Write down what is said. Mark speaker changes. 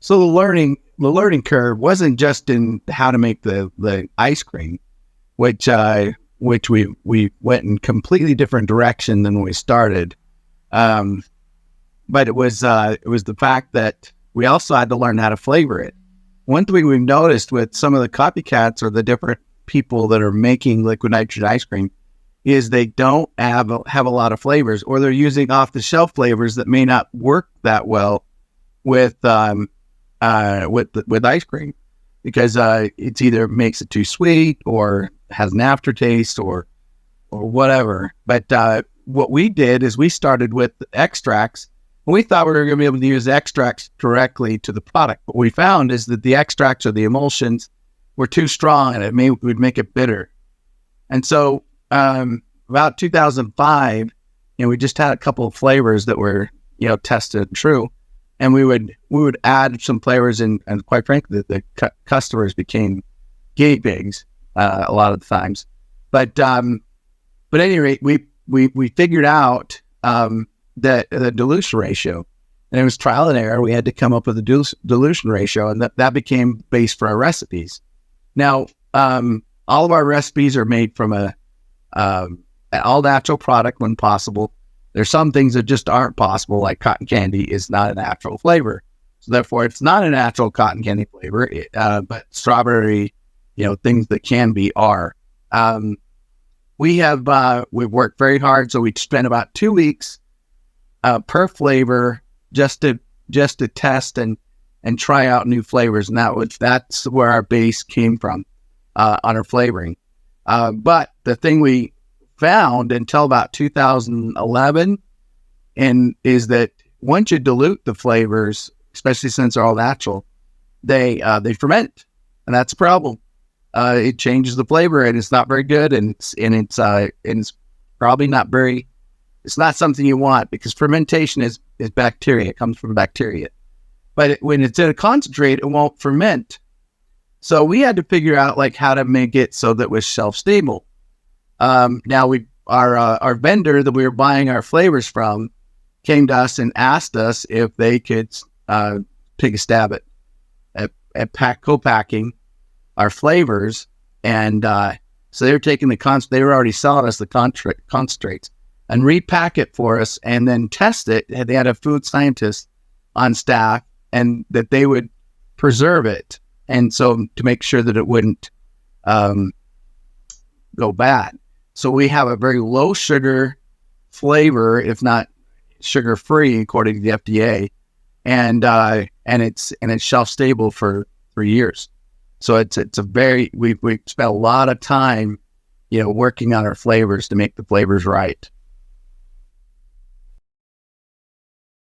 Speaker 1: So the learning curve wasn't just in how to make the ice cream, which we went in completely different direction than we started. Um, but it was the fact that we also had to learn how to flavor it. One thing we've noticed with some of the copycats or the different people that are making liquid nitrogen ice cream is they don't have a lot of flavors, or they're using off the shelf flavors that may not work that well with with ice cream, because it's either makes it too sweet or has an aftertaste or whatever. But what we did is we started with extracts. We thought we were going to be able to use extracts directly to the product. What we found is that the extracts or the emulsions were too strong, and would make it bitter. And so about 2005, we just had a couple of flavors that were tested and true, and we would add some flavors in, and quite frankly, the customers became guinea pigs a lot of the times. But at any rate, we figured out that the dilution ratio, and it was trial and error. We had to come up with a dilution ratio, and that became base for our recipes. Now, all of our recipes are made from an all natural product when possible. There's some things that just aren't possible, like cotton candy is not a natural flavor. So therefore, it's not a natural cotton candy flavor, but strawberry, things that can be are. We've worked very hard, so we spent about 2 weeks per flavor just to test and try out new flavors, and that's where our base came from on our flavoring. But the thing we found until about 2011 is that once you dilute the flavors, especially since they're all natural, they ferment, and that's a problem. It changes the flavor, and it's not very good, and it's probably not very. It's not something you want, because fermentation is bacteria. It comes from bacteria, but when it's in a concentrate, it won't ferment. So we had to figure out how to make it so that it was shelf stable. Now our vendor that we were buying our flavors from came to us and asked us if they could take a stab at co-packing our flavors, and so they were taking they were already selling us the concentrates and repack it for us, and then test it. They had a food scientist on staff, and that they would preserve it, and so to make sure that it wouldn't go bad. So we have a very low sugar flavor, if not sugar free, according to the FDA, and it's shelf stable for 3 years. So it's a very we spent a lot of time, working on our flavors to make the flavors right.